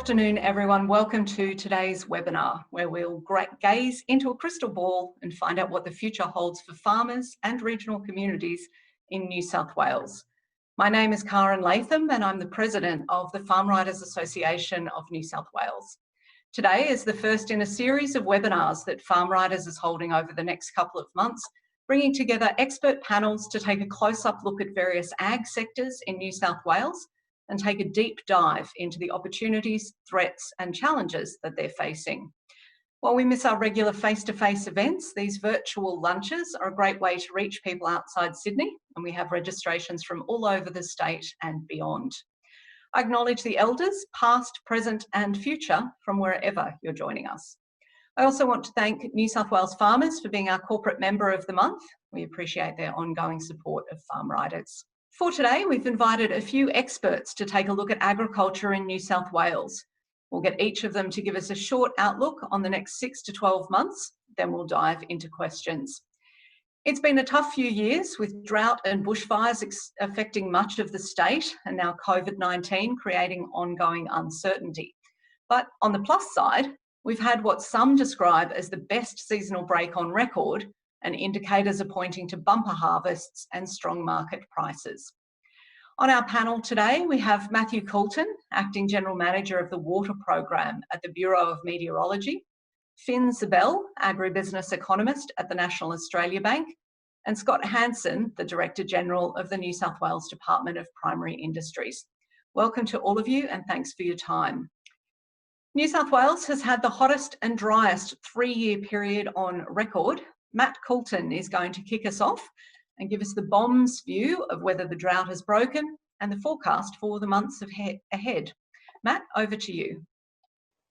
afternoon, everyone. Welcome to today's webinar, where we'll gaze into a crystal ball and find out what the future holds for farmers and regional communities in New South Wales. My name is Karen Latham and I'm the President of the Farm Riders Association of New South Wales. Today is the first in a series of webinars that Farm Riders is holding over the next couple of months, bringing together expert panels to take a close-up look at various ag sectors in New South Wales and take a deep dive into the opportunities, threats and challenges that they're facing. While we miss our regular face-to-face events, these virtual lunches are a great way to reach people outside Sydney, and we have registrations from all over the state and beyond. I acknowledge the elders, past, present and future from wherever you're joining us. I also want to thank New South Wales farmers for being our corporate member of the month. We appreciate their ongoing support of Farm Riders. For today, we've invited a few experts to take a look at agriculture in New South Wales. We'll get each of them to give us a short outlook on the next 6 to 12 months, then we'll dive into questions. It's been a tough few years with drought and bushfires affecting much of the state and now COVID-19 creating ongoing uncertainty. But on the plus side, we've had what some describe as the best seasonal break on record, and indicators are pointing to bumper harvests and strong market prices. On our panel today, we have Matthew Coulton, Acting General Manager of the Water Program at the Bureau of Meteorology, Phin Ziebell, Agribusiness Economist at the National Australia Bank, and Scott Hansen, the Director General of the New South Wales Department of Primary Industries. Welcome to all of you and thanks for your time. New South Wales has had the hottest and driest 3-year period on record. Matt Coulton is going to kick us off and give us the bomb's view of whether the drought has broken and the forecast for the months ahead. Matt, over to you.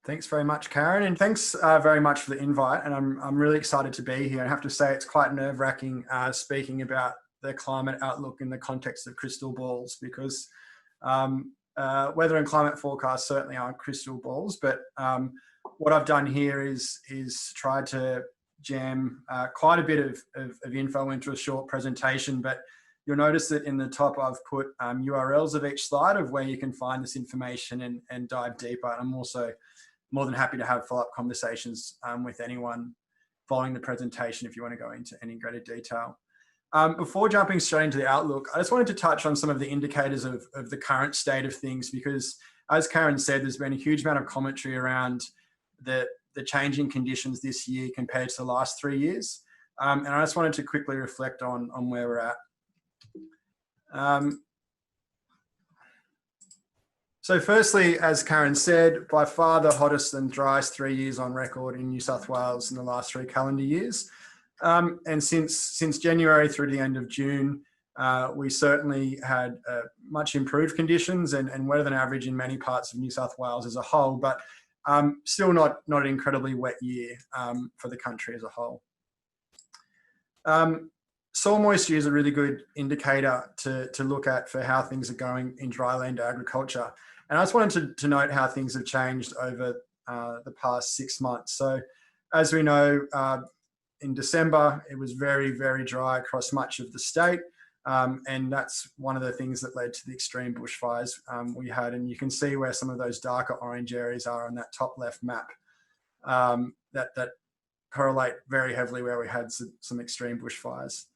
Thanks very much, Karen, and thanks very much for the invite. And I'm really excited to be here. I have to say it's quite nerve-wracking speaking about the climate outlook in the context of crystal balls, because weather and climate forecasts certainly aren't crystal balls. But what I've done here is try to jam quite a bit of info into a short presentation, but you'll notice that in the top I've put URLs of each slide of where you can find this information and dive deeper. And I'm also more than happy to have follow-up conversations with anyone following the presentation if you want to go into any greater detail. Before jumping straight into the outlook, I just wanted to touch on some of the indicators of the current state of things, because as Karen said, there's been a huge amount of commentary around the changing conditions this year compared to the last 3 years. And I just wanted to quickly reflect on where we're at. So firstly, as Karen said, by far the hottest and driest 3 years on record in New South Wales in the last 3 calendar years. And since January through to the end of June, we certainly had much improved conditions and wetter than average in many parts of New South Wales as a whole, but still not an incredibly wet year for the country as a whole. Soil moisture is a really good indicator to look at for how things are going in dryland agriculture. And I just wanted to note how things have changed over the past 6 months. So as we know, in December, it was very, very dry across much of the state. And that's one of the things that led to the extreme bushfires we had. And you can see where some of those darker orange areas are on that top left map that correlate very heavily where we had some extreme bushfires.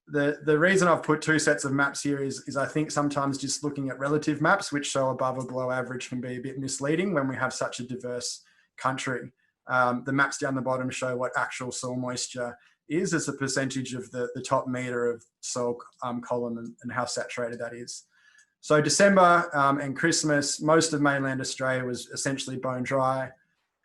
The reason I've put 2 sets of maps here is I think sometimes just looking at relative maps, which show above or below average, can be a bit misleading when we have such a diverse country. The maps down the bottom show what actual soil moisture is as a percentage of the top metre of soil column and how saturated that is. So December and Christmas, most of mainland Australia was essentially bone dry.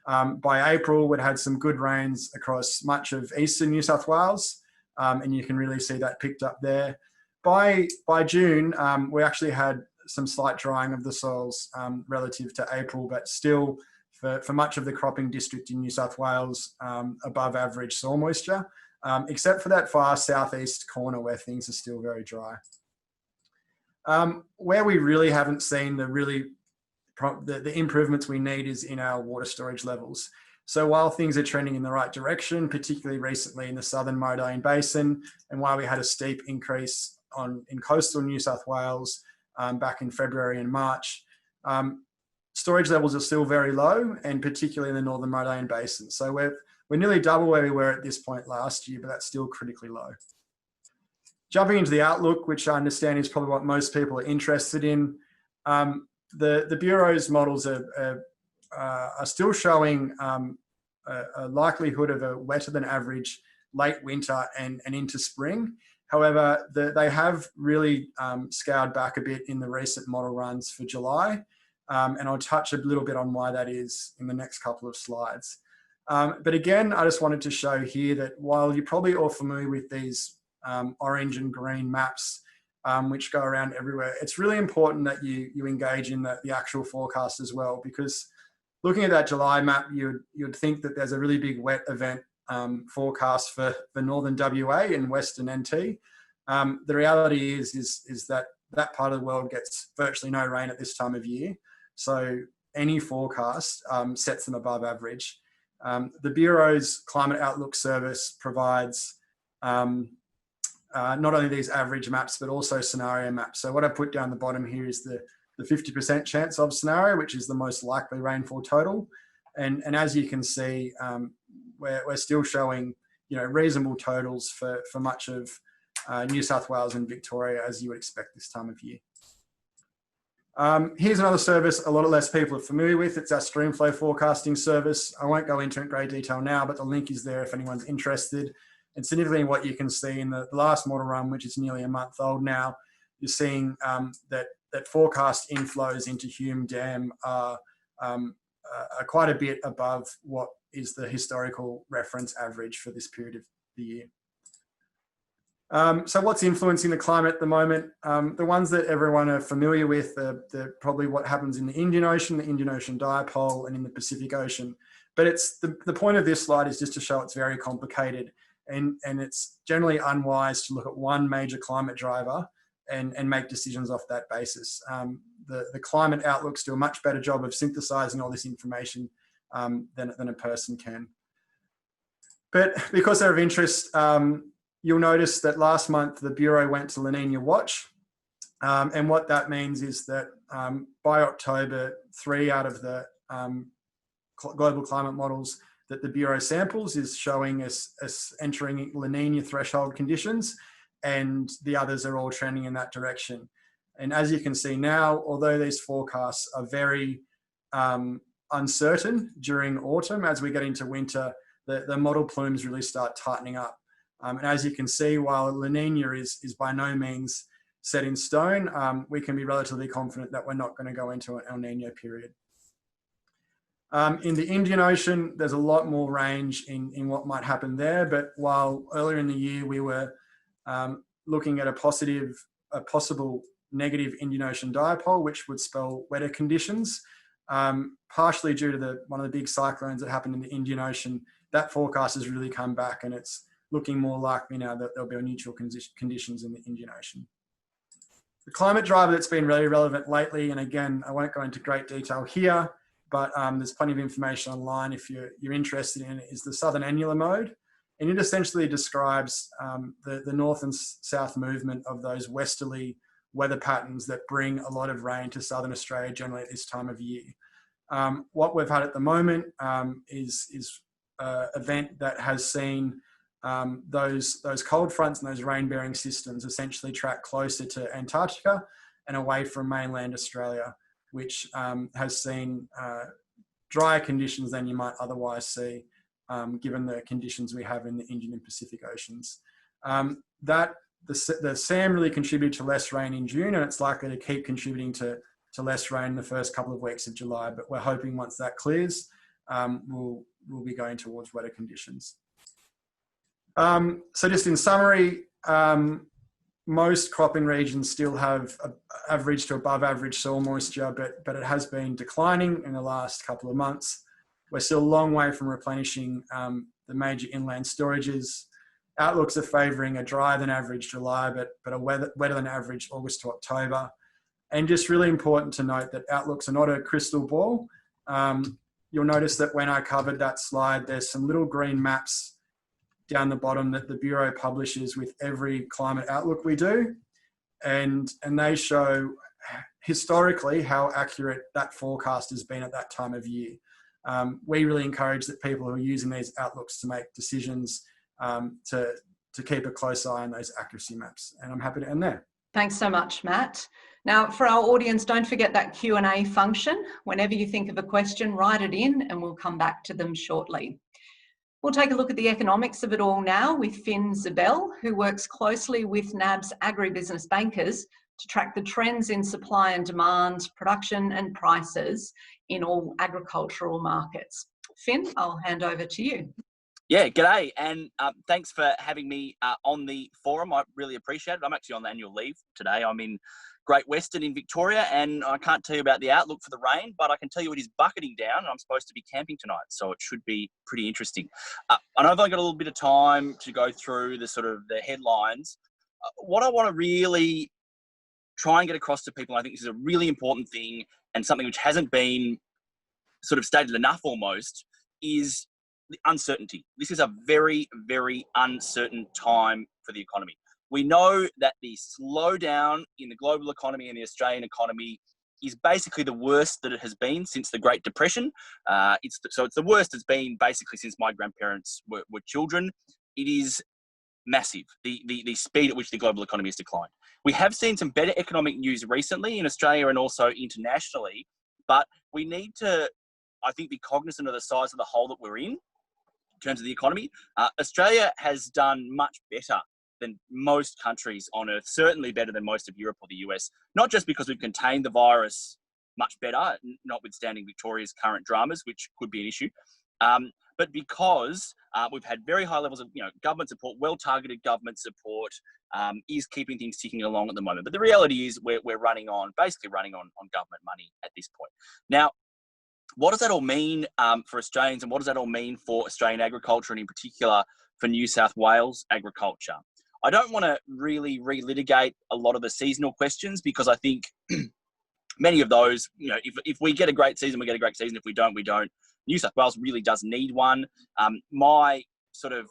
By April, we'd had some good rains across much of eastern New South Wales, and you can really see that picked up there. By June, we actually had some slight drying of the soils relative to April, but still for much of the cropping district in New South Wales, above average soil moisture. Except for that far southeast corner where things are still very dry. Where we really haven't seen the improvements we need is in our water storage levels. So while things are trending in the right direction, particularly recently in the southern Moraine Basin, and while we had a steep increase in coastal New South Wales back in February and March, storage levels are still very low, and particularly in the Northern Moraine Basin. So we're nearly double where we were at this point last year, but that's still critically low. Jumping into the outlook, which I understand is probably what most people are interested in, the Bureau's models are still showing a likelihood of a wetter than average late winter and into spring. However, they have really scaled back a bit in the recent model runs for July, and I'll touch a little bit on why that is in the next couple of slides. But again, I just wanted to show here that while you're probably all familiar with these orange and green maps, which go around everywhere, it's really important that you engage in the actual forecast as well, because looking at that July map, you'd think that there's a really big wet event forecast for northern WA and western NT. The reality is that part of the world gets virtually no rain at this time of year, so any forecast sets them above average. The Bureau's Climate Outlook Service provides not only these average maps, but also scenario maps. So what I put down the bottom here is the 50% chance of scenario, which is the most likely rainfall total. And as you can see, we're still showing, reasonable totals for much of New South Wales and Victoria, as you would expect this time of year. Here's another service a lot less people are familiar with. It's our Streamflow forecasting service. I won't go into it in great detail now, but the link is there if anyone's interested. And significantly what you can see in the last model run, which is nearly a month old now, you're seeing that forecast inflows into Hume Dam are quite a bit above what is the historical reference average for this period of the year. So what's influencing the climate at the moment? The ones that everyone are familiar with are probably what happens in the Indian Ocean dipole, and in the Pacific Ocean. But it's the point of this slide is just to show it's very complicated, and it's generally unwise to look at one major climate driver and make decisions off that basis. The climate outlooks do a much better job of synthesizing all this information than a person can. But because they're of interest, you'll notice that last month the Bureau went to La Nina watch. And what that means is that by October, 3 out of the global climate models that the Bureau samples is showing us entering La Nina threshold conditions, and the others are all trending in that direction. And as you can see now, although these forecasts are very uncertain during autumn, as we get into winter, the model plumes really start tightening up. And as you can see, while La Nina is by no means set in stone, we can be relatively confident that we're not going to go into an El Nino period. In the Indian Ocean, there's a lot more range in what might happen there. But while earlier in the year we were looking at a possible negative Indian Ocean dipole, which would spell wetter conditions, partially due to one of the big cyclones that happened in the Indian Ocean, that forecast has really come back, and it's looking more likely now that there'll be neutral conditions in the Indian Ocean. The climate driver that's been really relevant lately, and again, I won't go into great detail here, but there's plenty of information online if you're interested in it, is the southern annular mode. And it essentially describes the north and south movement of those westerly weather patterns that bring a lot of rain to southern Australia generally at this time of year. What we've had at the moment is an event that has seen those cold fronts and those rain-bearing systems essentially track closer to Antarctica and away from mainland Australia, which has seen drier conditions than you might otherwise see, given the conditions we have in the Indian and Pacific Oceans. The SAM really contributed to less rain in June, and it's likely to keep contributing to less rain in the first couple of weeks of July, but we're hoping once that clears, we'll be going towards wetter conditions. So just in summary, most cropping regions still have average to above average soil moisture, but it has been declining in the last couple of months. We're still a long way from replenishing the major inland storages. Outlooks are favouring a drier than average July, but a wetter than average August to October. And just really important to note that outlooks are not a crystal ball. You'll notice that when I covered that slide, there's some little green maps down the bottom that the Bureau publishes with every climate outlook we do. And they show historically how accurate that forecast has been at that time of year. We really encourage that people who are using these outlooks to make decisions to keep a close eye on those accuracy maps. And I'm happy to end there. Thanks so much, Matt. Now, for our audience, don't forget that Q&A function. Whenever you think of a question, write it in and we'll come back to them shortly. We'll take a look at the economics of it all now with Phin Ziebell, who works closely with NAB's agribusiness bankers to track the trends in supply and demand, production and prices in all agricultural markets. Phin, I'll hand over to you. Yeah, g'day, and thanks for having me on the forum. I really appreciate it. I'm actually on annual leave today. I'm in Great Western in Victoria, and I can't tell you about the outlook for the rain, but I can tell you it is bucketing down, and I'm supposed to be camping tonight, so it should be pretty interesting. I know I've only got a little bit of time to go through the headlines. What I want to really try and get across to people, I think this is a really important thing, and something which hasn't been sort of stated enough almost, is the uncertainty. This is a very, very uncertain time for the economy. We know that the slowdown in the global economy and the Australian economy is basically the worst that it has been since the Great Depression. It's the worst it's been basically since my grandparents were children. It is massive, the speed at which the global economy has declined. We have seen some better economic news recently in Australia and also internationally, but we need to, I think, be cognizant of the size of the hole that we're in terms of the economy. Australia has done much better than most countries on earth, certainly better than most of Europe or the US, not just because we've contained the virus much better, notwithstanding Victoria's current dramas, which could be an issue, but because we've had very high levels of government support, well-targeted government support is keeping things ticking along at the moment. But the reality is we're basically running on government money at this point. Now, what does that all mean for Australians, and what does that all mean for Australian agriculture, and in particular for New South Wales agriculture? I don't want to really relitigate a lot of the seasonal questions, because I think many of those, if we get a great season, we get a great season. If we don't, we don't. New South Wales really does need one. My sort of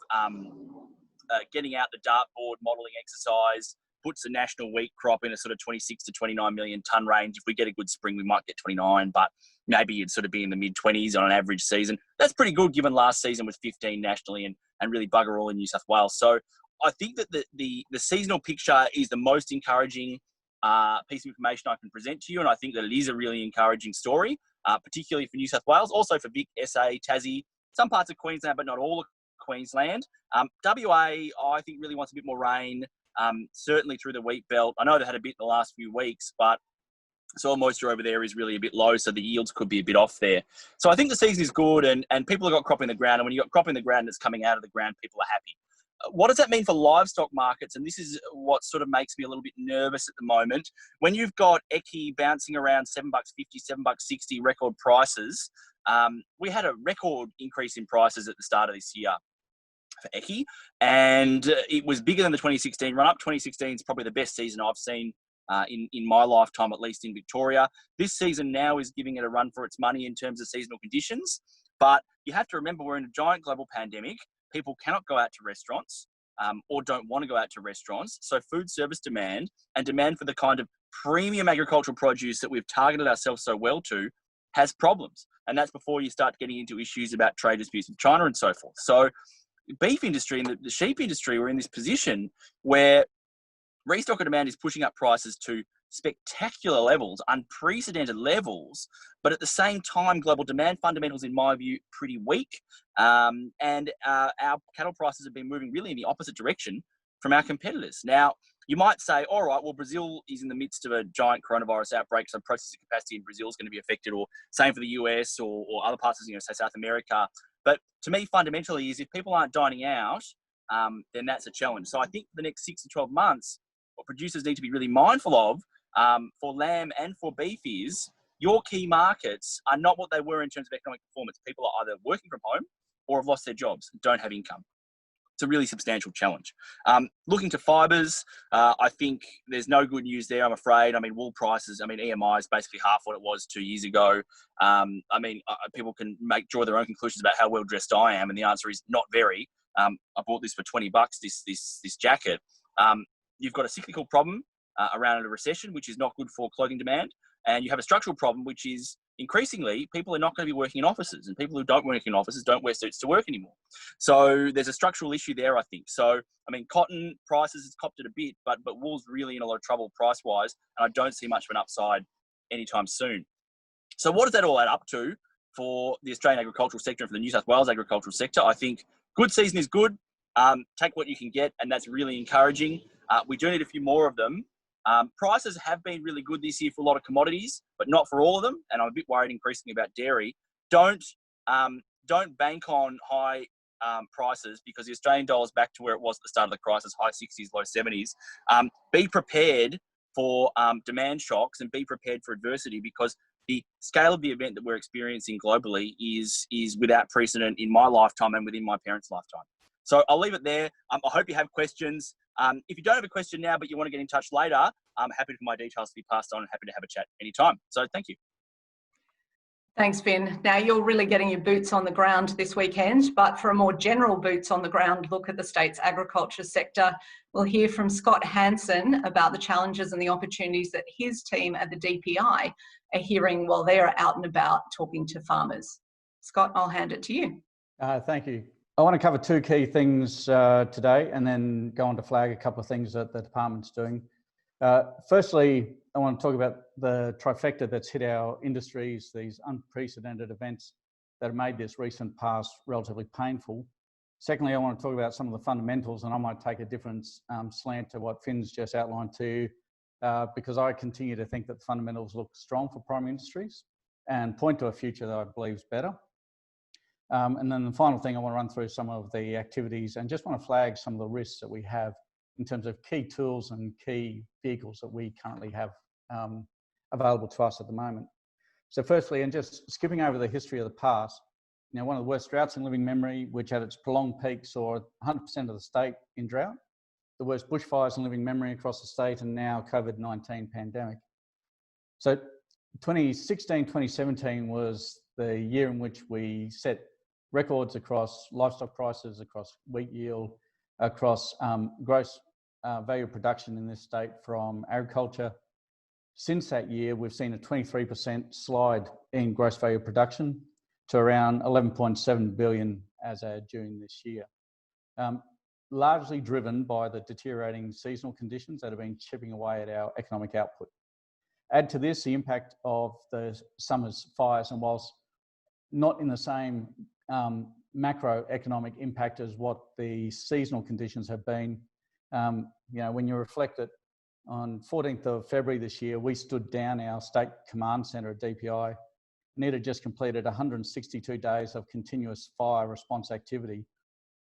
getting out the dartboard modelling exercise puts the national wheat crop in a sort of 26 to 29 million tonne range. If we get a good spring, we might get 29, but maybe it'd sort of be in the mid-20s on an average season. That's pretty good given last season was 15 nationally and really bugger all in New South Wales. So I think that the seasonal picture is the most encouraging piece of information I can present to you, and I think that it is a really encouraging story, particularly for New South Wales, also for Vic, SA, Tassie, some parts of Queensland, but not all of Queensland. WA, I think, really wants a bit more rain, certainly through the wheat belt. I know they had a bit in the last few weeks, but soil moisture over there is really a bit low, so the yields could be a bit off there. So I think the season is good, and people have got crop in the ground, and when you've got crop in the ground that's coming out of the ground, people are happy. What does that mean for livestock markets? And this is what sort of makes me a little bit nervous at the moment. When you've got Eki bouncing around $7.50, $7.60 record prices, we had a record increase in prices at the start of this year for Eki, and it was bigger than the 2016 run up. 2016 is probably the best season I've seen in my lifetime, at least in Victoria. This season now is giving it a run for its money in terms of seasonal conditions, but you have to remember we're in a giant global pandemic. People cannot go out to restaurants or don't want to go out to restaurants. So food service demand and demand for the kind of premium agricultural produce that we've targeted ourselves so well to has problems. And that's before you start getting into issues about trade disputes with China and so forth. So beef industry and the sheep industry were in this position where restocker demand is pushing up prices to spectacular levels, unprecedented levels, but at the same time, global demand fundamentals, in my view, pretty weak. And our cattle prices have been moving really in the opposite direction from our competitors. Now, you might say, all right, well, Brazil is in the midst of a giant coronavirus outbreak, so processing capacity in Brazil is going to be affected, or same for the US or other parts of, say, South America. But to me, fundamentally, is if people aren't dining out, then that's a challenge. So I think for the next 6 to 12 months, what producers need to be really mindful of for lamb and for beef is your key markets are not what they were in terms of economic performance. People are either working from home or have lost their jobs and don't have income. It's a really substantial challenge. Looking to fibres, I think there's no good news there, I'm afraid. I mean, wool prices, EMI is basically half what it was 2 years ago. People can draw their own conclusions about how well dressed I am, and the answer is not very. I bought this for $20, this jacket. You've got a cyclical problem around a recession, which is not good for clothing demand. And you have a structural problem, which is increasingly people are not going to be working in offices, and people who don't work in offices don't wear suits to work anymore. So there's a structural issue there, I think. So, I mean, cotton prices has copped it a bit, but wool's really in a lot of trouble price-wise, and I don't see much of an upside anytime soon. So what does that all add up to for the Australian agricultural sector and for the New South Wales agricultural sector? I think good season is good. Take what you can get, and that's really encouraging. We do need a few more of them. Prices have been really good this year for a lot of commodities, but not for all of them. And I'm a bit worried increasingly about dairy. Don't bank on high prices, because the Australian dollar is back to where it was at the start of the crisis, high 60s, low 70s. Be prepared for demand shocks and be prepared for adversity, because the scale of the event that we're experiencing globally is without precedent in my lifetime and within my parents' lifetime. So I'll leave it there. I hope you have questions. If you don't have a question now, but you want to get in touch later, I'm happy for my details to be passed on and happy to have a chat anytime. So thank you. Thanks, Phin. Now, you're really getting your boots on the ground this weekend, but for a more general boots on the ground look at the state's agriculture sector, we'll hear from Scott Hansen about the challenges and the opportunities that his team at the DPI are hearing while they're out and about talking to farmers. Scott, I'll hand it to you. Thank you. I want to cover two key things today, and then go on to flag a couple of things that the department's doing. Firstly, I want to talk about the trifecta that's hit our industries, these unprecedented events that have made this recent past relatively painful. Secondly, I want to talk about some of the fundamentals, and I might take a different slant to what Phin's just outlined to you, because I continue to think that the fundamentals look strong for primary industries and point to a future that I believe is better. And then the final thing, I want to run through some of the activities and just want to flag some of the risks that we have in terms of key tools and key vehicles that we currently have available to us at the moment. So firstly, and just skipping over the history of the past, you know, one of the worst droughts in living memory, which at its prolonged peak saw 100% of the state in drought, the worst bushfires in living memory across the state, and now COVID-19 pandemic. So 2016, 2017 was the year in which we set records across livestock prices, across wheat yield, across gross value of production in this state from agriculture. Since that year, we've seen a 23% slide in gross value of production to around 11.7 billion as of June this year. Largely driven by the deteriorating seasonal conditions that have been chipping away at our economic output. Add to this the impact of the summer's fires, and whilst not in the same macroeconomic impact as what the seasonal conditions have been, you know, when you reflect it, on 14th of February this year, we stood down our state command centre at DPI, and it had just completed 162 days of continuous fire response activity.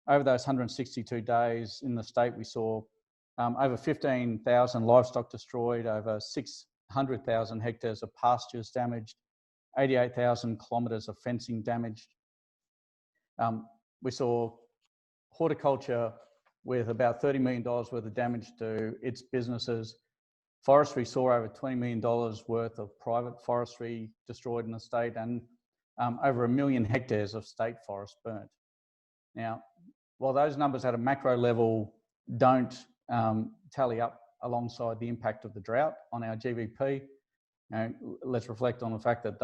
Over those 162 days in the state, we saw over 15,000 livestock destroyed, over 600,000 hectares of pastures damaged, 88,000 kilometres of fencing damaged. We saw horticulture with about $30 million worth of damage to its businesses. Forestry saw over $20 million worth of private forestry destroyed in the state, and over 1 million hectares of state forest burnt. Now, while those numbers at a macro level don't tally up alongside the impact of the drought on our GVP, you know, let's reflect on the fact that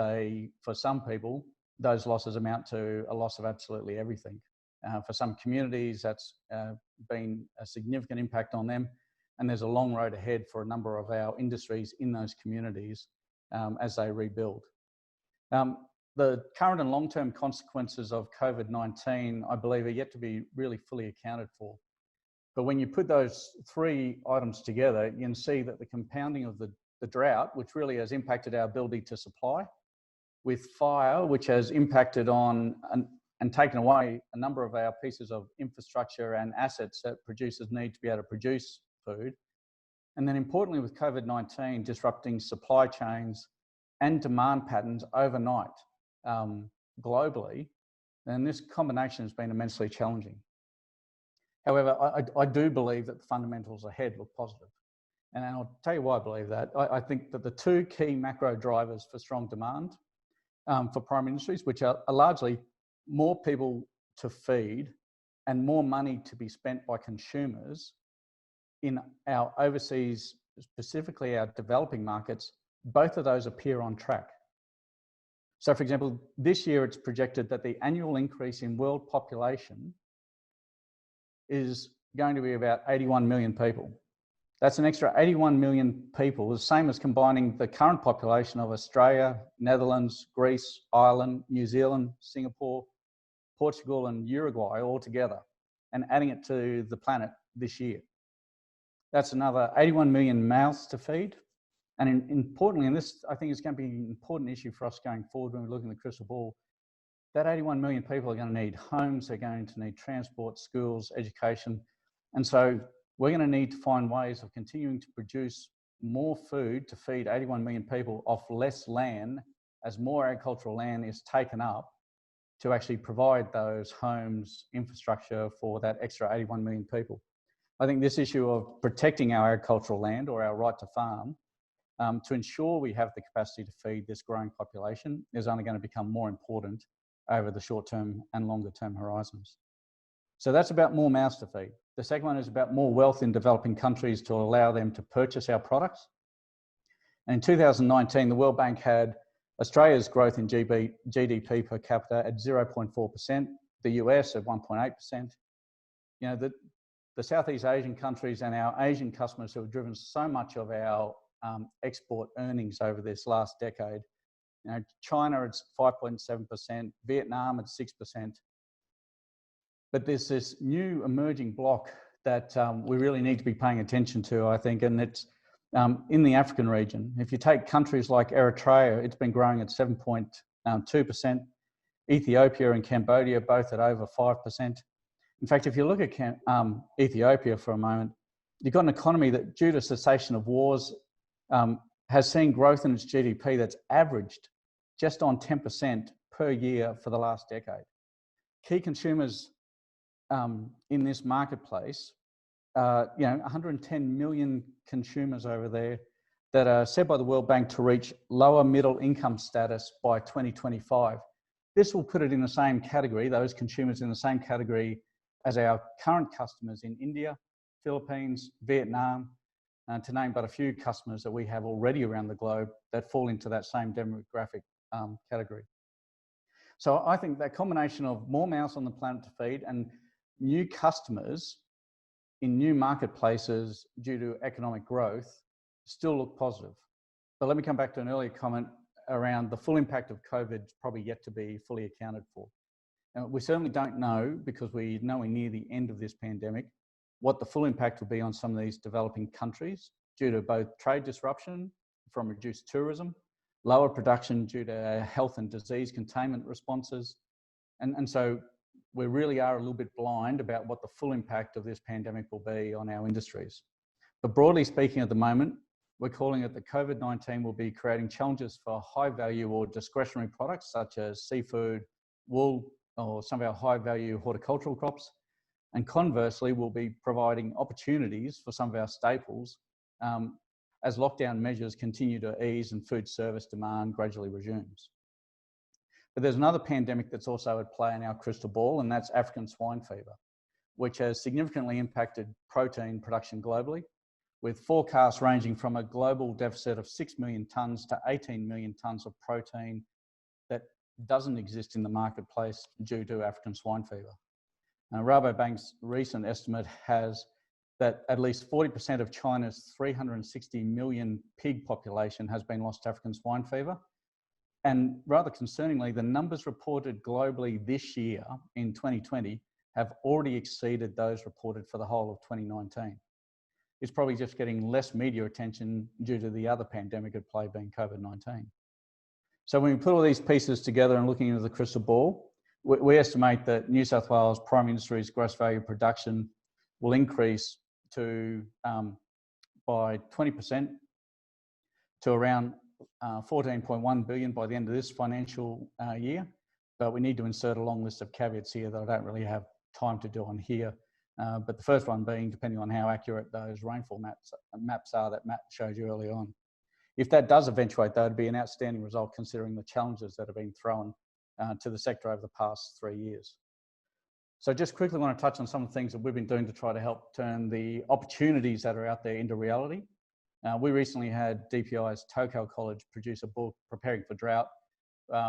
for some people, those losses amount to a loss of absolutely everything. For some communities, that's been a significant impact on them, and there's a long road ahead for a number of our industries in those communities as they rebuild. The current and long-term consequences of COVID-19, I believe, are yet to be really fully accounted for. But when you put those three items together, you can see that the compounding of the drought, which really has impacted our ability to supply, with fire, which has impacted on and taken away a number of our pieces of infrastructure and assets that producers need to be able to produce food. And then importantly, with COVID-19 disrupting supply chains and demand patterns overnight globally, then this combination has been immensely challenging. However, I do believe that the fundamentals ahead look positive. And I'll tell you why I believe that. I think that the two key macro drivers for strong demand for primary industries, which are largely more people to feed and more money to be spent by consumers in our overseas specifically our developing markets, both of those appear on track. So for example, this year it's projected that the annual increase in world population is going to be about 81 million people. That's an extra 81 million people, the same as combining the current population of Australia, Netherlands, Greece, Ireland, New Zealand, Singapore, Portugal, and Uruguay all together, and adding it to the planet this year. That's another 81 million mouths to feed. And importantly, and this I think is going to be an important issue for us going forward when we look in the crystal ball, that 81 million people are going to need homes, they're going to need transport, schools, education. And so we're going to need to find ways of continuing to produce more food to feed 81 million people off less land as more agricultural land is taken up to actually provide those homes, infrastructure for that extra 81 million people. I think this issue of protecting our agricultural land or our right to farm to ensure we have the capacity to feed this growing population is only going to become more important over the short-term and longer-term horizons. So that's about more mouths to feed. The second one is about more wealth in developing countries to allow them to purchase our products. And in 2019, the World Bank had Australia's growth in GDP per capita at 0.4%, the US at 1.8%. You know, the Southeast Asian countries and our Asian customers who have driven so much of our export earnings over this last decade. You know, China, it's 5.7%, Vietnam at 6%. But there's this new emerging block that we really need to be paying attention to, I think, and it's in the African region. If you take countries like Eritrea, it's been growing at 7.2%. Ethiopia and Cambodia, both at over 5%. In fact, if you look at Ethiopia for a moment, you've got an economy that, due to cessation of wars, has seen growth in its GDP that's averaged just on 10% per year for the last decade. Key consumers in this marketplace, you know, 110 million consumers over there that are said by the World Bank to reach lower middle income status by 2025. This will put it in the same category, those consumers in the same category as our current customers in India, Philippines, Vietnam, to name but a few customers that we have already around the globe that fall into that same demographic category. So I think that combination of more mouths on the planet to feed and new customers in new marketplaces due to economic growth still look positive. But let me come back to an earlier comment around the full impact of COVID probably yet to be fully accounted for. We certainly don't know, because we're nowhere near the end of this pandemic, what the full impact will be on some of these developing countries due to both trade disruption from reduced tourism, lower production due to health and disease containment responses. And so we really are a little bit blind about what the full impact of this pandemic will be on our industries. But broadly speaking at the moment, we're calling it that COVID-19 will be creating challenges for high value or discretionary products such as seafood, wool, or some of our high value horticultural crops. And conversely, we'll be providing opportunities for some of our staples as lockdown measures continue to ease and food service demand gradually resumes. But there's another pandemic that's also at play in our crystal ball, and that's African swine fever, which has significantly impacted protein production globally, with forecasts ranging from a global deficit of 6 million tonnes to 18 million tonnes of protein that doesn't exist in the marketplace due to African swine fever. Rabobank's recent estimate has that at least 40% of China's 360 million pig population has been lost to African swine fever. And rather concerningly, the numbers reported globally this year in 2020 have already exceeded those reported for the whole of 2019. It's probably just getting less media attention due to the other pandemic at play being COVID-19. So when we put all these pieces together and looking into the crystal ball, we estimate that New South Wales prime industry's gross value production will increase to by 20% to around 14.1 billion by the end of this financial year. But we need to insert a long list of caveats here that I don't really have time to do on here. But the first one being, depending on how accurate those rainfall maps are that Matt showed you early on. If that does eventuate, that would be an outstanding result considering the challenges that have been thrown to the sector over the past 3 years. So just quickly want to touch on some of the things that we've been doing to try to help turn the opportunities that are out there into reality. We recently had DPI's Tokyo College produce a book, Preparing for Drought,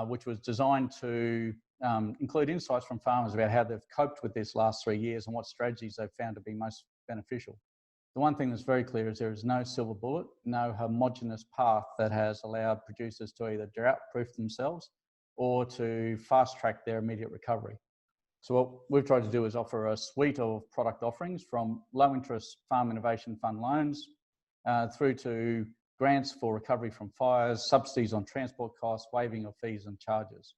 which was designed to include insights from farmers about how they've coped with this last 3 years and what strategies they've found to be most beneficial. The one thing that's very clear is there is no silver bullet, no homogenous path that has allowed producers to either drought-proof themselves or to fast-track their immediate recovery. So what we've tried to do is offer a suite of product offerings from low-interest Farm Innovation Fund loans through to grants for recovery from fires, subsidies on transport costs, waiving of fees and charges.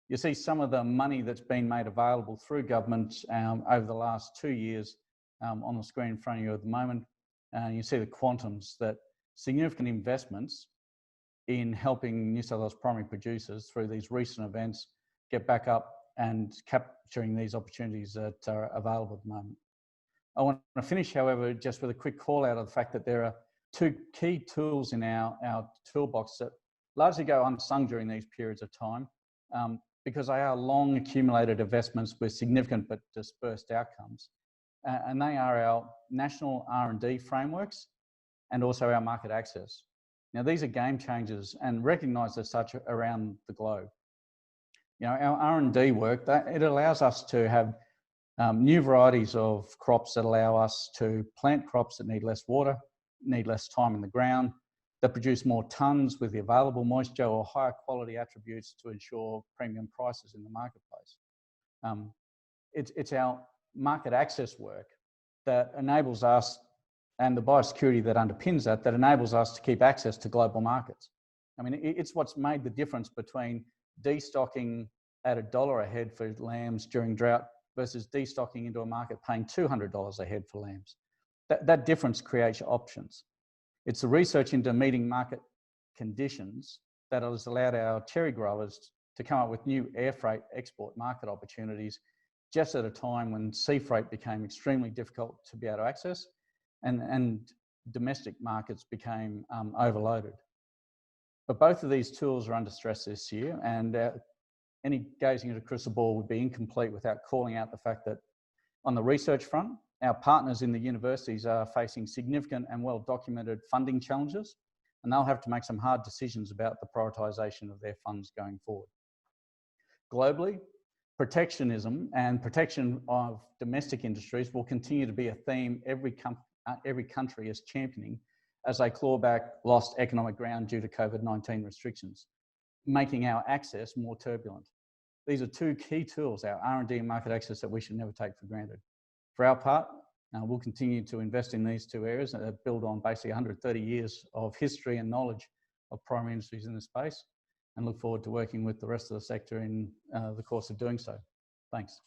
You see some of the money that's been made available through government over the last 2 years on the screen in front of you at the moment. You see the quantums, that significant investments in helping New South Wales primary producers through these recent events get back up and capturing these opportunities that are available at the moment. I want to finish, however, just with a quick call out of the fact that there are 2 key tools in our toolbox that largely go unsung during these periods of time because they are long accumulated investments with significant but dispersed outcomes. And they are our national R&D frameworks and also our market access. Now, these are game changers and recognised as such around the globe. You know, our R&D work, it allows us to have new varieties of crops that allow us to plant crops that need less water, need less time in the ground, that produce more tonnes with the available moisture or higher quality attributes to ensure premium prices in the marketplace. It's our market access work that enables us, and the biosecurity that underpins that enables us to keep access to global markets. I mean, it's what's made the difference between destocking at $1 a head for lambs during drought versus destocking into a market paying $200 a head for lambs. That difference creates options. It's the research into meeting market conditions that has allowed our cherry growers to come up with new air freight export market opportunities just at a time when sea freight became extremely difficult to be able to access and domestic markets became overloaded. But both of these tools are under stress this year, and any gazing at a crystal ball would be incomplete without calling out the fact that on the research front, our partners in the universities are facing significant and well-documented funding challenges, and they'll have to make some hard decisions about the prioritisation of their funds going forward. Globally, protectionism and protection of domestic industries will continue to be a theme every country is championing as they claw back lost economic ground due to COVID-19 restrictions, making our access more turbulent. These are 2 key tools, our R&D and market access, that we should never take for granted. For our part, we'll continue to invest in these 2 areas that build on basically 130 years of history and knowledge of primary industries in this space, and look forward to working with the rest of the sector in the course of doing so. Thanks.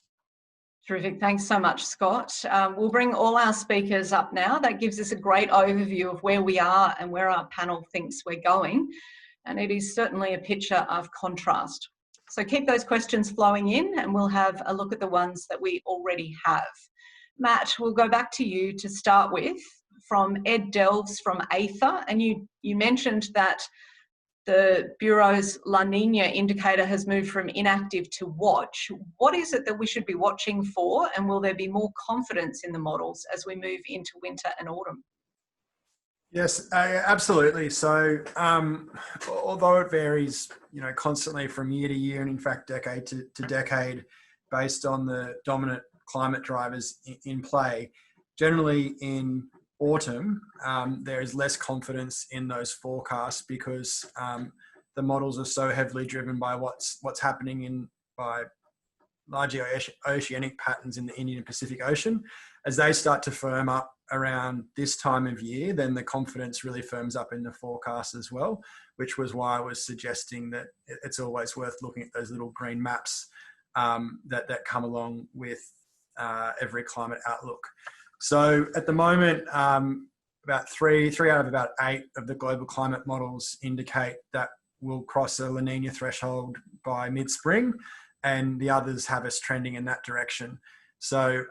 Terrific. Thanks so much, Scott. We'll bring all our speakers up now. That gives us a great overview of where we are and where our panel thinks we're going. And it is certainly a picture of contrast. So keep those questions flowing in and we'll have a look at the ones that we already have. Matt, we'll go back to you to start with from Ed Delves from AITHA. And you mentioned that the Bureau's La Nina indicator has moved from inactive to watch. What is it that we should be watching for, and will there be more confidence in the models as we move into winter and autumn? Yes, absolutely. So although it varies, constantly from year to year and in fact decade to decade based on the dominant climate drivers in play, generally in autumn, there is less confidence in those forecasts because the models are so heavily driven by what's happening by largely oceanic patterns in the Indian and Pacific Ocean. As they start to firm up around this time of year, then the confidence really firms up in the forecast as well, which was why I was suggesting that it's always worth looking at those little green maps that come along with every climate outlook. So at the moment, about three out of about 8 of the global climate models indicate that we'll cross a La Nina threshold by mid-spring, and the others have us trending in that direction. So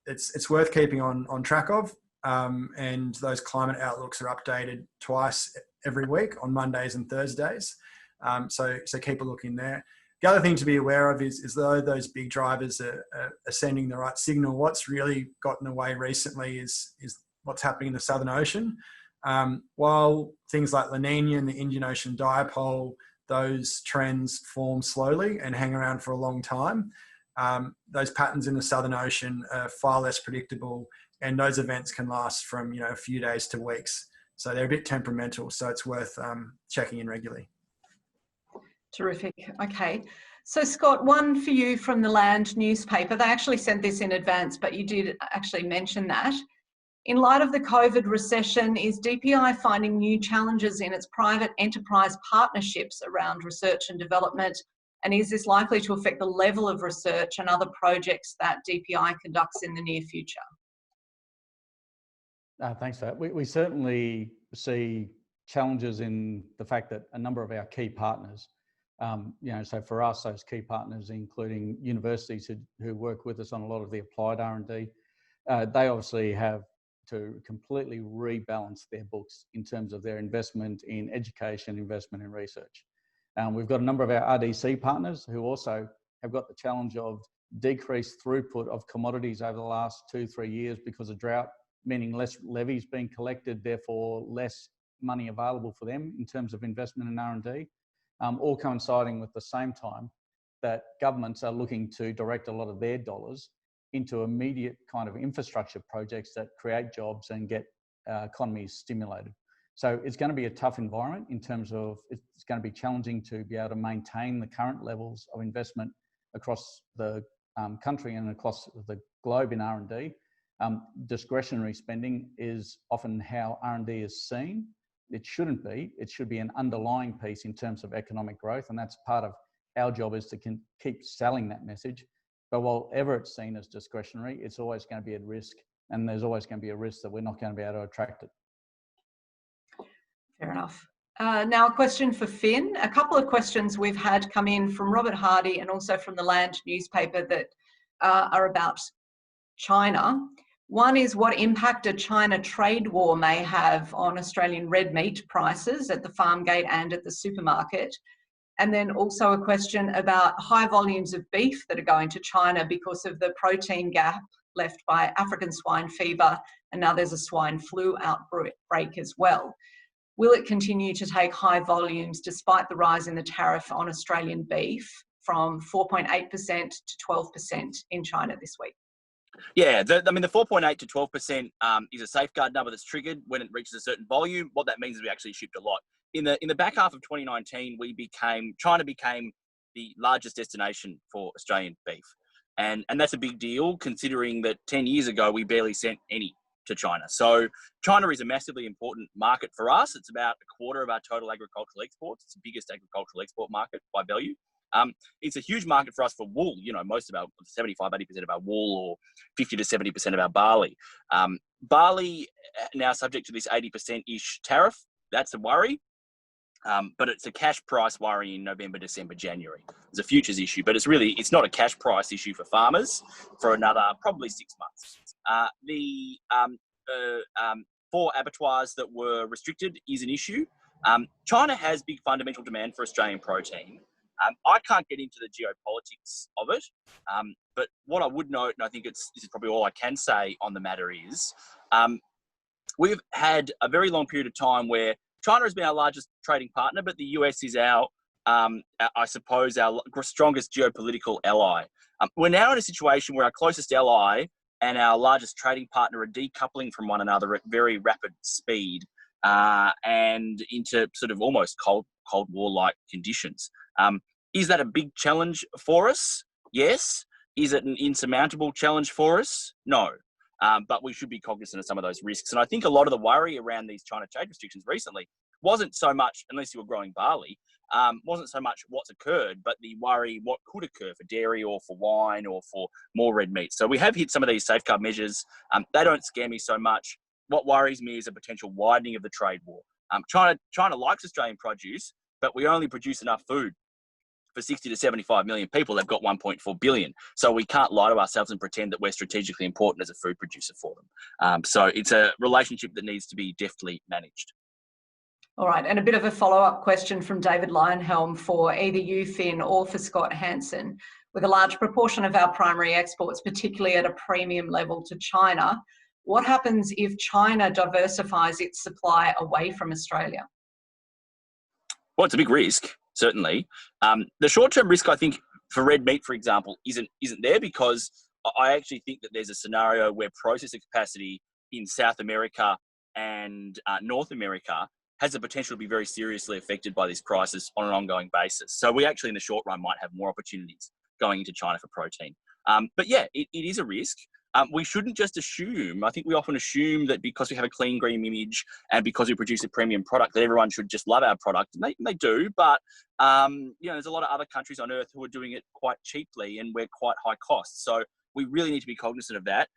it's worth keeping on track of, and those climate outlooks are updated twice every week on Mondays and Thursdays. So keep a look in there. The other thing to be aware of is though those big drivers are sending the right signal, what's really gotten away recently is what's happening in the Southern Ocean. While things like La Nina and the Indian Ocean dipole, those trends form slowly and hang around for a long time. Those patterns in the Southern Ocean are far less predictable, and those events can last from a few days to weeks. So they're a bit temperamental, so it's worth checking in regularly. Terrific. Okay. So Scott, one for you from the Land newspaper. They actually sent this in advance, but you did actually mention that. In light of the COVID recession, is DPI finding new challenges in its private enterprise partnerships around research and development? And is this likely to affect the level of research and other projects that DPI conducts in the near future? Thanks for that. We certainly see challenges in the fact that a number of our key partners, so for us, those key partners, including universities who work with us on a lot of the applied R&D, they obviously have to completely rebalance their books in terms of their investment in education, investment in research. We've got a number of our RDC partners who also have got the challenge of decreased throughput of commodities over the last 2-3 years because of drought, meaning less levies being collected, therefore less money available for them in terms of investment in R&D, all coinciding with the same time that governments are looking to direct a lot of their dollars into immediate kind of infrastructure projects that create jobs and get economies stimulated. So it's going to be a tough environment in terms of it's going to be challenging to be able to maintain the current levels of investment across the country and across the globe in R&D. Discretionary spending is often how R&D is seen. It shouldn't be. It should be an underlying piece in terms of economic growth, and that's part of our job is to keep selling that message. But while ever it's seen as discretionary, it's always going to be at risk, and there's always going to be a risk that we're not going to be able to attract it. Fair enough. Now a question for Phin. A couple of questions we've had come in from Robert Hardy and also from the Land newspaper that are about China. One is what impact a China trade war may have on Australian red meat prices at the farm gate and at the supermarket. And then also a question about high volumes of beef that are going to China because of the protein gap left by African swine fever, and now there's a swine flu outbreak as well. Will it continue to take high volumes despite the rise in the tariff on Australian beef from 4.8% to 12% in China this week? Yeah, the 4.8 to 12% is a safeguard number that's triggered when it reaches a certain volume. What that means is we actually shipped a lot. In the back half of 2019, China became the largest destination for Australian beef. And that's a big deal considering that 10 years ago, we barely sent any to China. So China is a massively important market for us. It's about a quarter of our total agricultural exports. It's the biggest agricultural export market by value. It's a huge market for us for wool. Most of our 75-80% of our wool, or 50 to 70% of our barley. Barley now subject to this 80%-ish tariff. That's a worry. But it's a cash price worry in November, December, January. It's a futures issue, but it's not a cash price issue for farmers for another probably 6 months. The 4 abattoirs that were restricted is an issue. China has big fundamental demand for Australian protein. I can't get into the geopolitics of it, but what I would note, and I think this is probably all I can say on the matter is, we've had a very long period of time where China has been our largest trading partner, but the US is our strongest geopolitical ally. We're now in a situation where our closest ally and our largest trading partner are decoupling from one another at very rapid speed and into sort of almost Cold War-like conditions. Is that a big challenge for us? Yes. Is it an insurmountable challenge for us? No. But we should be cognizant of some of those risks. And I think a lot of the worry around these China trade restrictions recently wasn't so much, unless you were growing barley, wasn't so much what's occurred, but the worry what could occur for dairy or for wine or for more red meat. So we have hit some of these safeguard measures. They don't scare me so much. What worries me is a potential widening of the trade war. China likes Australian produce, but we only produce enough food for 60 to 75 million people. They've got 1.4 billion. So we can't lie to ourselves and pretend that we're strategically important as a food producer for them. So it's a relationship that needs to be deftly managed. All right, and a bit of a follow-up question from David Lionhelm for either you, Phin, or for Scott Hansen. With a large proportion of our primary exports, particularly at a premium level to China, what happens if China diversifies its supply away from Australia? Well, it's a big risk, certainly. The short-term risk, I think, for red meat, for example, isn't there, because I actually think that there's a scenario where processing capacity in South America and North America has the potential to be very seriously affected by this crisis on an ongoing basis. So we actually, in the short run, might have more opportunities going into China for protein. But yeah, it is a risk. We shouldn't just assume, I think we often assume that because we have a clean, green image and because we produce a premium product, that everyone should just love our product. And they do, but there's a lot of other countries on earth who are doing it quite cheaply and we're quite high cost. So we really need to be cognizant of that.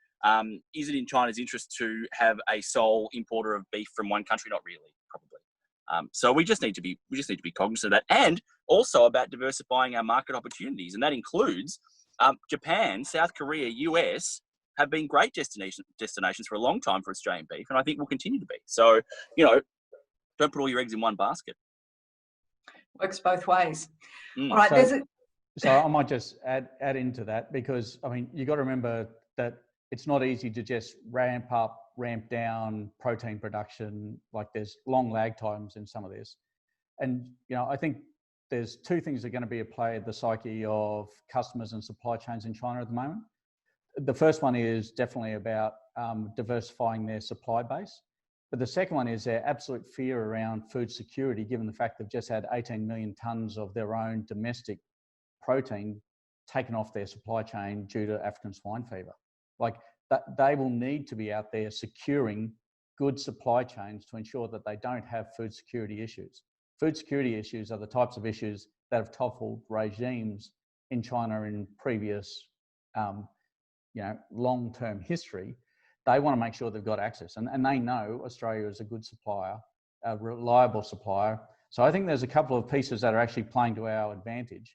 Is it in China's interest to have a sole importer of beef from one country? Not really, probably. So we just need to be cognizant of that, and also about diversifying our market opportunities, and that includes Japan, South Korea, US have been great destinations for a long time for Australian beef, and I think will continue to be. So, don't put all your eggs in one basket. Works both ways. Mm. All right, so I might just add into that, because I mean, you got to remember that it's not easy to just ramp up, ramp down protein production. Like, there's long lag times in some of this. And, I think there's two things that are going to be at play at the psyche of customers and supply chains in China at the moment. The first one is definitely about diversifying their supply base. But the second one is their absolute fear around food security, given the fact they've just had 18 million tonnes of their own domestic protein taken off their supply chain due to African swine fever. Like, that, they will need to be out there securing good supply chains to ensure that they don't have food security issues. Food security issues are the types of issues that have toppled regimes in China in previous long-term history. They want to make sure they've got access, and they know Australia is a good supplier, a reliable supplier. So I think there's a couple of pieces that are actually playing to our advantage.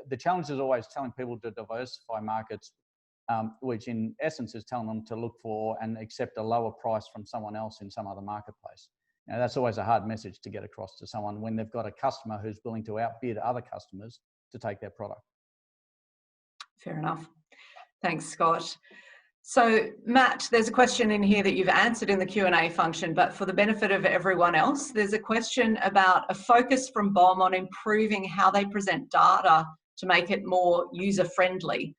The challenge is always telling people to diversify markets, which in essence is telling them to look for and accept a lower price from someone else in some other marketplace. That's always a hard message to get across to someone when they've got a customer who's willing to outbid other customers to take their product. Fair enough. Thanks, Scott. So, Matt, there's a question in here that you've answered in the Q&A function, but for the benefit of everyone else, there's a question about a focus from BOM on improving how they present data to make it more user-friendly,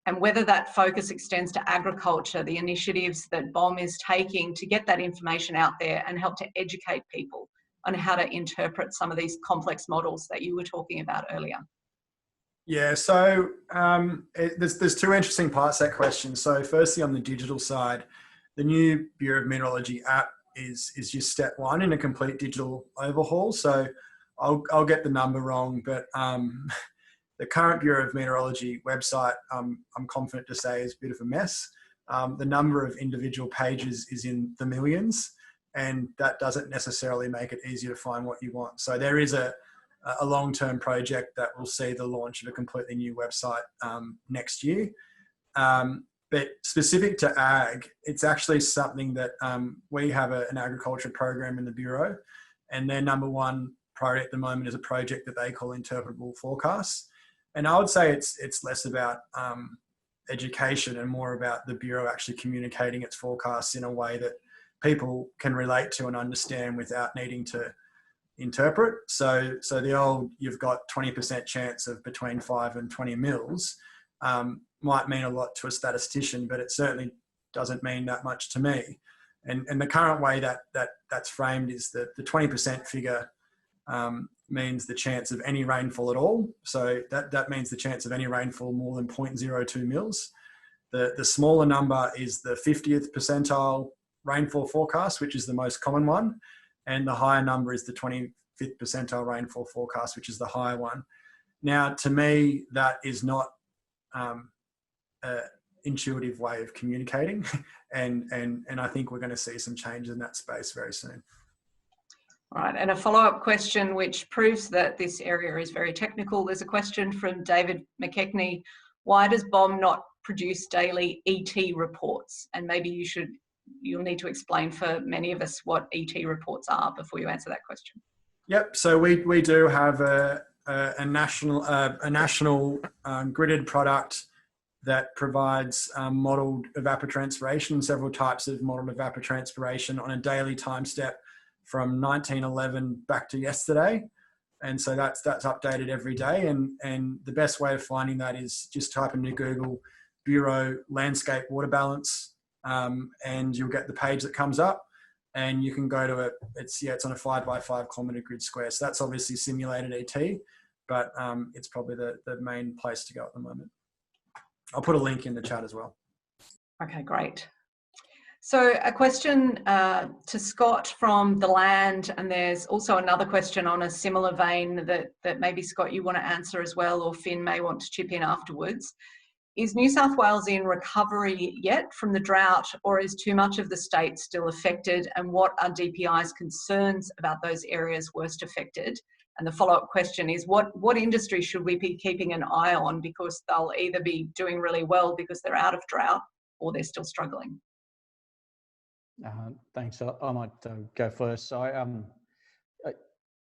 and whether that focus extends to agriculture, the initiatives that BOM is taking to get that information out there and help to educate people on how to interpret some of these complex models that you were talking about earlier. Yeah, so there's two interesting parts to that question. So firstly, on the digital side, the new Bureau of Meteorology app is just step one in a complete digital overhaul. So I'll get the number wrong, but the current Bureau of Meteorology website, I'm confident to say, is a bit of a mess. The number of individual pages is in the millions, and that doesn't necessarily make it easier to find what you want. So there is a long-term project that will see the launch of a completely new website next year. But specific to ag, it's actually something that we have an agriculture program in the Bureau, and their number one priority at the moment is a project that they call interpretable forecasts. And I would say it's less about education and more about the Bureau actually communicating its forecasts in a way that people can relate to and understand without needing to interpret. So the old, you've got 20% chance of between 5 and 20 mils might mean a lot to a statistician, but it certainly doesn't mean that much to me. And the current way that's framed is that the 20% figure means the chance of any rainfall at all. So that means the chance of any rainfall more than 0.02 mils. The smaller number is the 50th percentile rainfall forecast, which is the most common one. And the higher number is the 25th percentile rainfall forecast, which is the higher one. Now, to me, that is not an intuitive way of communicating. and I think we're going to see some change in that space very soon. All right, and a follow-up question which proves that this area is very technical. There's a question from David McKechnie. Why does BOM not produce daily ET reports? And maybe you'll need to explain for many of us what ET reports are before you answer that question. Yep. So we do have a national gridded product that provides modelled evapotranspiration, several types of modelled evapotranspiration on a daily time step from 1911 back to yesterday. And so that's updated every day. And the best way of finding that is just type into Google Bureau landscape water balance, and you'll get the page that comes up, and you can go to it. It's on a 5 by 5 kilometre grid square. So that's obviously simulated ET, but it's probably the main place to go at the moment. I'll put a link in the chat as well. Okay, great. So a question to Scott from The Land, and there's also another question on a similar vein that maybe, Scott, you want to answer as well, or Phin may want to chip in afterwards. Is New South Wales in recovery yet from the drought, or is too much of the state still affected? And what are DPI's concerns about those areas worst affected? And the follow-up question is, what industry should we be keeping an eye on, because they'll either be doing really well because they're out of drought, or they're still struggling? Thanks. I might go first. So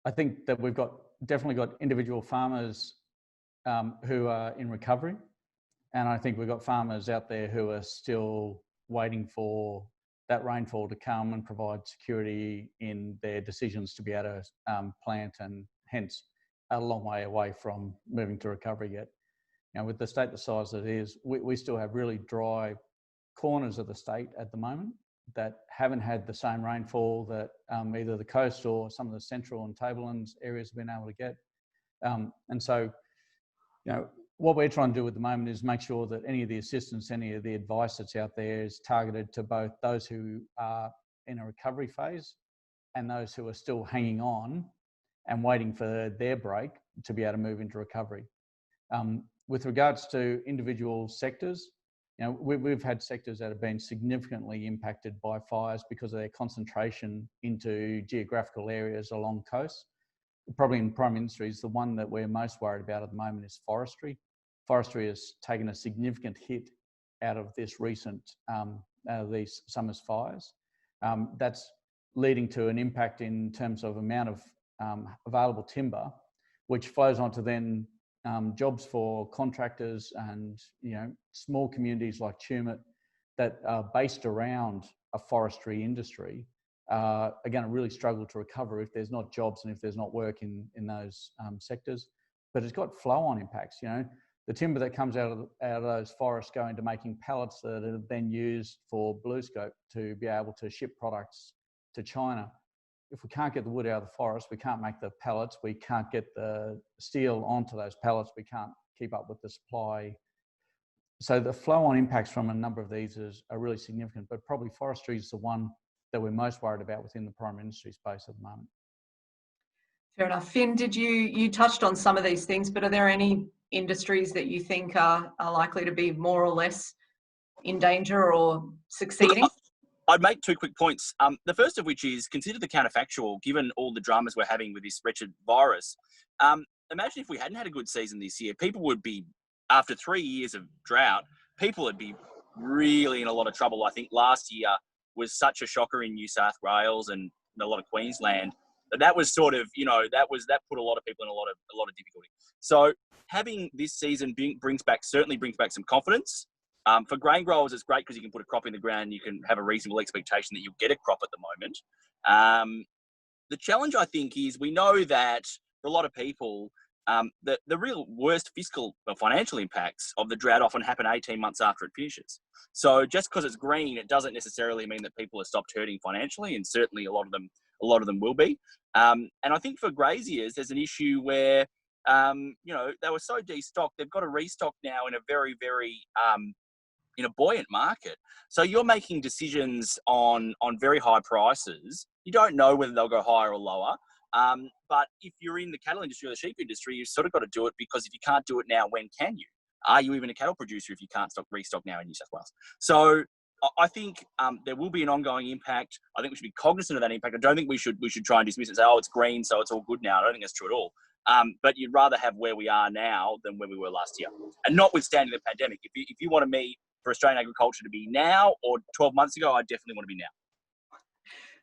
I think that we've definitely got individual farmers who are in recovery, and I think we've got farmers out there who are still waiting for that rainfall to come and provide security in their decisions to be able to plant, and hence a long way away from moving to recovery yet. Now, with the state the size that it is, we still have really dry corners of the state at the moment that haven't had the same rainfall that either the coast or some of the central and tablelands areas have been able to get. And so, what we're trying to do at the moment is make sure that any of the assistance, any of the advice that's out there is targeted to both those who are in a recovery phase and those who are still hanging on and waiting for their break to be able to move into recovery. With regards to individual sectors, we've had sectors that have been significantly impacted by fires because of their concentration into geographical areas along coasts. Probably in prime industries, the one that we're most worried about at the moment is forestry. Forestry has taken a significant hit out of this recent, these summer's fires. That's leading to an impact in terms of amount of available timber, which flows onto then jobs for contractors and small communities like Tumut that are based around a forestry industry are going to really struggle to recover if there's not jobs and if there's not work in those sectors. But it's got flow-on impacts. The timber that comes out of those forests go into making pallets that are then used for BlueScope to be able to ship products to China. If we can't get the wood out of the forest, we can't make the pallets, we can't get the steel onto those pallets, we can't keep up with the supply. So the flow-on impacts from a number of these are really significant, but probably forestry is the one that we're most worried about within the primary industry space at the moment. Fair enough. Phin, you touched on some of these things, but are there any industries that you think are likely to be more or less in danger or succeeding? I'd make 2 quick points. The first of which is, consider the counterfactual, given all the dramas we're having with this wretched virus. Imagine if we hadn't had a good season this year, people would be, after 3 years of drought, people would be really in a lot of trouble. I think last year was such a shocker in New South Wales and a lot of Queensland. That was sort of, that put a lot of people in a lot of difficulty. So having this season certainly brings back some confidence. For grain growers, it's great because you can put a crop in the ground. You can have a reasonable expectation that you'll get a crop at the moment. The challenge, I think, is we know that for a lot of people, the real worst fiscal or financial impacts of the drought often happen 18 months after it finishes. So just because it's green, it doesn't necessarily mean that people have stopped hurting financially, and certainly a lot of them will be. And I think for graziers, there's an issue where they were so destocked, they've got to restock now in a very, very in a buoyant market. So you're making decisions on very high prices. You don't know whether they'll go higher or lower. But if you're in the cattle industry or the sheep industry, you've sort of got to do it, because if you can't do it now, when can you? Are you even a cattle producer if you can't restock now in New South Wales? So I think there will be an ongoing impact. I think we should be cognizant of that impact. I don't think we should try and dismiss it and say, oh, it's green, so it's all good now. I don't think that's true at all. But you'd rather have where we are now than where we were last year. And notwithstanding the pandemic, if you wanted me for Australian agriculture to be now or 12 months ago, I definitely want to be now.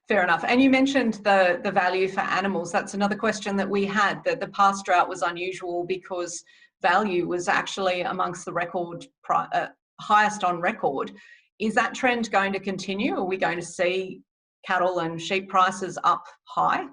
Fair enough. And you mentioned the value for animals. That's another question that we had, that the past drought was unusual because value was actually amongst the record highest on record. Is that trend going to continue? Are we going to see cattle and sheep prices up high?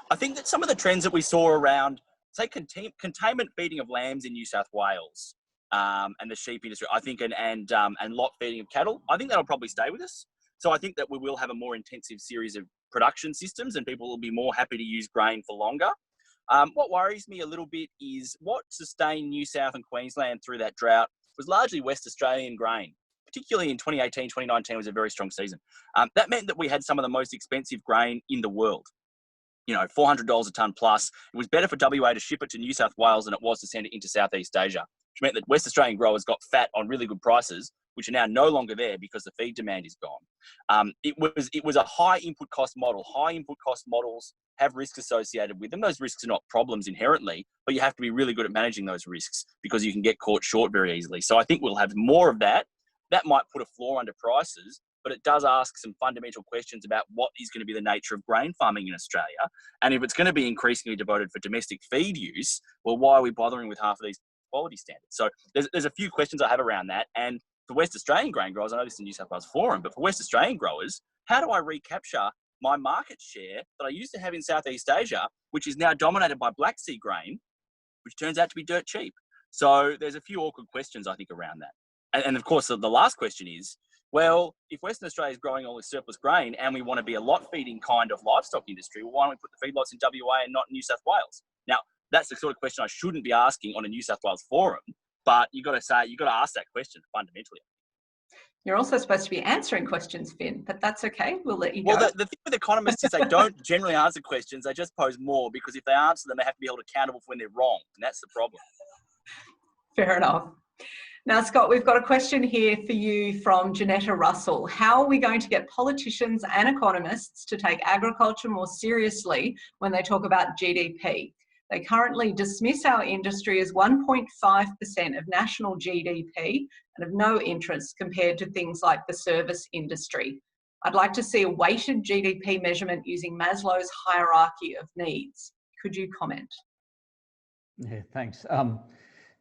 I think that some of the trends that we saw around, say, containment feeding of lambs in New South Wales and the sheep industry, I think, and lot feeding of cattle, I think that'll probably stay with us. So I think that we will have a more intensive series of production systems and people will be more happy to use grain for longer. What worries me a little bit is what sustained New South and Queensland through that drought was largely West Australian grain. Particularly in 2018, 2019 was a very strong season. That meant that we had some of the most expensive grain in the world. You know, $400 a tonne plus. It was better for WA to ship it to New South Wales than it was to send it into Southeast Asia, which meant that West Australian growers got fat on really good prices, which are now no longer there because the feed demand is gone. It was a high input cost model. High input cost models have risks associated with them. Those risks are not problems inherently, but you have to be really good at managing those risks because you can get caught short very easily. So I think we'll have more of that. That might put a floor under prices, but it does ask some fundamental questions about what is going to be the nature of grain farming in Australia. And if it's going to be increasingly devoted for domestic feed use, well, why are we bothering with half of these quality standards? So there's a few questions I have around that. And for West Australian grain growers, I know this is the New South Wales Forum, but for West Australian growers, how do I recapture my market share that I used to have in Southeast Asia, which is now dominated by Black Sea grain, which turns out to be dirt cheap? So there's a few awkward questions, I think, around that. And of course, the last question is, well, if Western Australia is growing all this surplus grain and we want to be a lot feeding kind of livestock industry, well, why don't we put the feedlots in WA and not in New South Wales? Now, that's the sort of question I shouldn't be asking on a New South Wales forum, but you've got to ask that question fundamentally. You're also supposed to be answering questions, Phin, but that's okay. We'll let you go. Well, the thing with economists is they don't generally answer questions. They just pose more because if they answer them, they have to be held accountable for when they're wrong. And that's the problem. Fair enough. Now, Scott, we've got a question here for you from Janetta Russell. How are we going to get politicians and economists to take agriculture more seriously when they talk about GDP? They currently dismiss our industry as 1.5% of national GDP and of no interest compared to things like the service industry. I'd like to see a weighted GDP measurement using Maslow's hierarchy of needs. Could you comment? Yeah, thanks.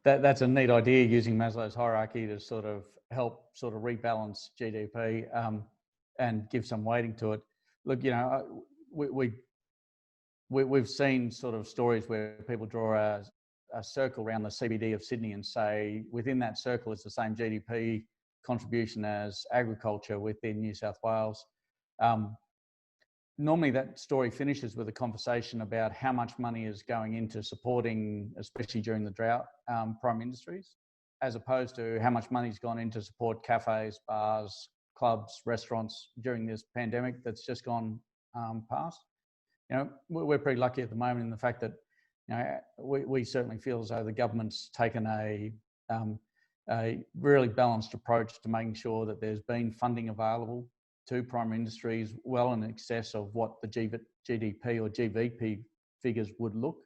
That's a neat idea, using Maslow's hierarchy to sort of help sort of rebalance GDP and give some weighting to it. Look, you know, we've seen sort of stories where people draw a circle around the CBD of Sydney and say within that circle is the same GDP contribution as agriculture within New South Wales. Normally that story finishes with a conversation about how much money is going into supporting, especially during the drought, prime industries, as opposed to how much money's gone in to support cafes, bars, clubs, restaurants during this pandemic that's just gone past. You know, we're pretty lucky at the moment in the fact that, you know, we certainly feel as though the government's taken a really balanced approach to making sure that there's been funding available to primary industries well in excess of what the GDP or GVP figures would look.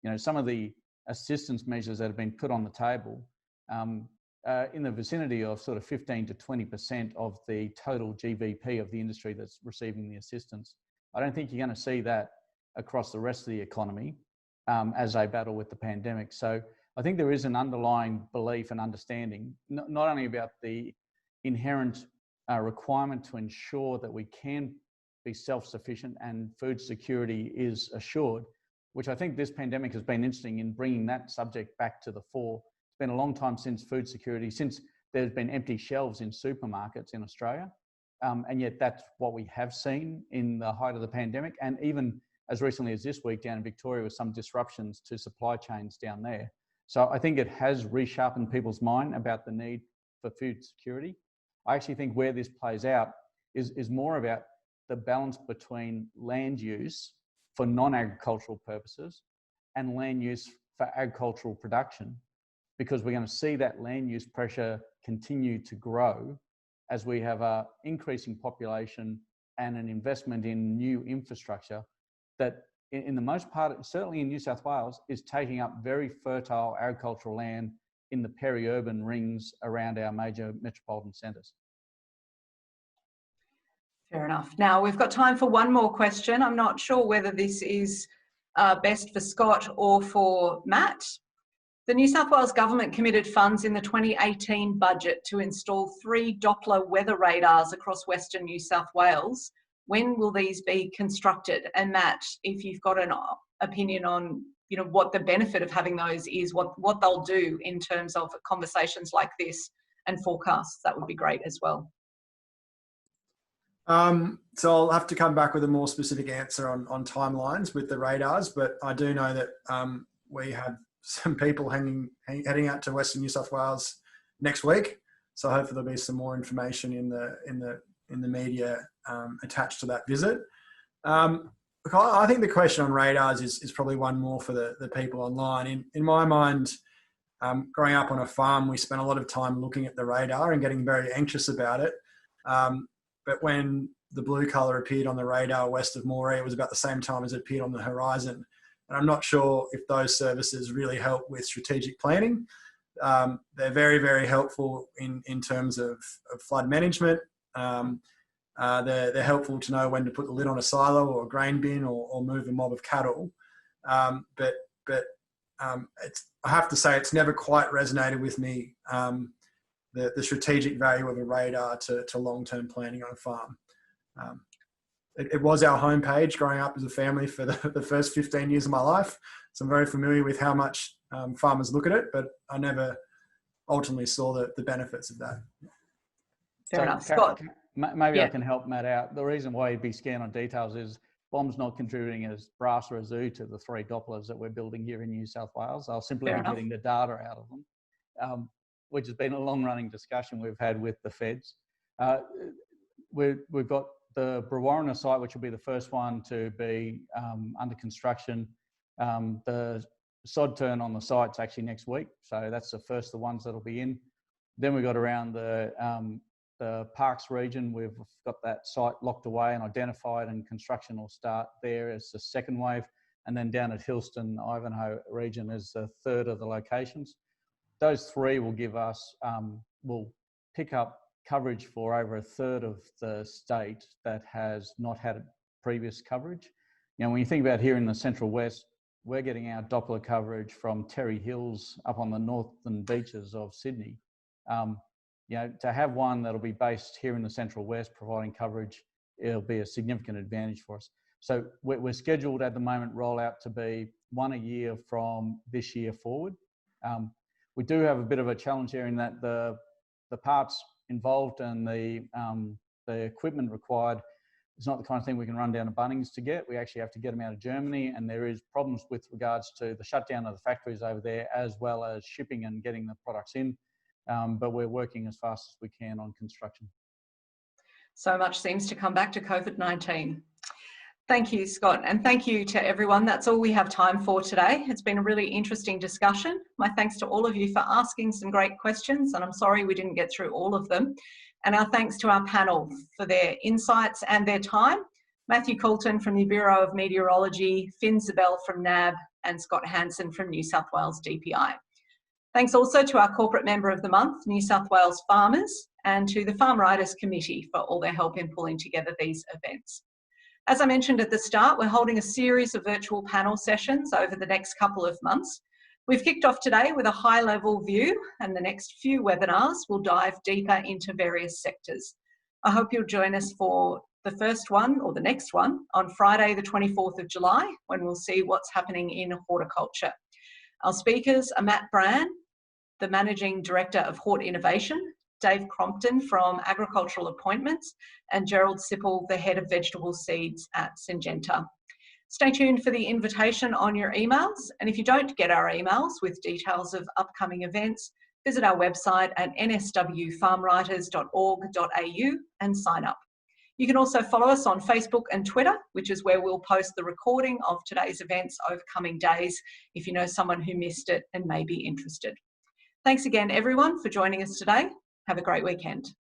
You know, some of the assistance measures that have been put on the table in the vicinity of sort of 15 to 20% of the total GVP of the industry that's receiving the assistance. I don't think you're going to see that across the rest of the economy as they battle with the pandemic. So I think there is an underlying belief and understanding, not only about the inherent requirement to ensure that we can be self-sufficient and food security is assured, which I think this pandemic has been interesting in bringing that subject back to the fore. It's been a long time since food security, since there's been empty shelves in supermarkets in Australia. And yet that's what we have seen in the height of the pandemic. And even as recently as this week down in Victoria with some disruptions to supply chains down there. So I think it has resharpened people's mind about the need for food security. I actually think where this plays out is more about the balance between land use for non-agricultural purposes and land use for agricultural production, because we're going to see that land use pressure continue to grow as we have an increasing population and an investment in new infrastructure that in the most part, certainly in New South Wales, is taking up very fertile agricultural land in the peri-urban rings around our major metropolitan centres. Fair enough. Now we've got time for one more question. I'm not sure whether this is best for Scott or for Matt. The New South Wales Government committed funds in the 2018 budget to install 3 Doppler weather radars across Western New South Wales. When will these be constructed? And Matt, if you've got an opinion on what the benefit of having those is, what they'll do in terms of conversations like this and forecasts, that would be great as well. So I'll have to come back with a more specific answer on timelines with the radars, but I do know that we have some people heading out to Western New South Wales next week. So hopefully there'll be some more information in the media attached to that visit. I think the question on radars is probably one more for the people online. In my mind, growing up on a farm, we spent a lot of time looking at the radar and getting very anxious about it. But when the blue colour appeared on the radar west of Moree, it was about the same time as it appeared on the horizon. And I'm not sure if those services really help with strategic planning. They're very, very helpful in terms of flood management. They're helpful to know when to put the lid on a silo or a grain bin or move a mob of cattle. But I have to say it's never quite resonated with me, the strategic value of a radar to long-term planning on a farm. It was our homepage growing up as a family for the first 15 years of my life. So I'm very familiar with how much farmers look at it, but I never ultimately saw the benefits of that. Fair enough. Scott? Maybe I can help Matt out. The reason why he'd be scanned on details is BOM's not contributing as brass or a zoo to the 3 Dopplers that we're building here in New South Wales. They'll simply be getting the data out of them, which has been a long-running discussion we've had with the feds. We've got the Brewarrina site, which will be the first one to be under construction. The sod turn on the site's actually next week, so that's the first of the ones that'll be in. Then we've got around the Parks region, we've got that site locked away and identified, and construction will start there as the second wave. And then down at Hillston, Ivanhoe region is the third of the locations. Those 3 will give us, will pick up coverage for over a third of the state that has not had previous coverage. When you think about here in the Central West, we're getting our Doppler coverage from Terry Hills up on the northern beaches of Sydney. To have one that'll be based here in the Central West providing coverage, it'll be a significant advantage for us. So we're scheduled at the moment rollout to be 1 a year from this year forward. We do have a bit of a challenge here in that the parts involved and the equipment required is not the kind of thing we can run down to Bunnings to get. We actually have to get them out of Germany, and there is problems with regards to the shutdown of the factories over there, as well as shipping and getting the products in. But we're working as fast as we can on construction. So much seems to come back to COVID-19. Thank you, Scott, and thank you to everyone. That's all we have time for today. It's been a really interesting discussion. My thanks to all of you for asking some great questions, and I'm sorry we didn't get through all of them. And our thanks to our panel for their insights and their time. Matthew Coulton from the Bureau of Meteorology, Phin Ziebell from NAB, and Scott Hansen from New South Wales DPI. Thanks also to our Corporate Member of the Month, New South Wales Farmers, and to the Farm Riders Committee for all their help in pulling together these events. As I mentioned at the start, we're holding a series of virtual panel sessions over the next couple of months. We've kicked off today with a high-level view, and the next few webinars will dive deeper into various sectors. I hope you'll join us for the first one, or the next one, on Friday the 24th of July, when we'll see what's happening in horticulture. Our speakers are Matt Brand, the Managing Director of Hort Innovation, Dave Crompton from Agricultural Appointments, and Gerald Ziebell, the Head of Vegetable Seeds at Syngenta. Stay tuned for the invitation on your emails, and if you don't get our emails with details of upcoming events, visit our website at nswfarmwriters.org.au and sign up. You can also follow us on Facebook and Twitter, which is where we'll post the recording of today's events over coming days if you know someone who missed it and may be interested. Thanks again, everyone, for joining us today. Have a great weekend.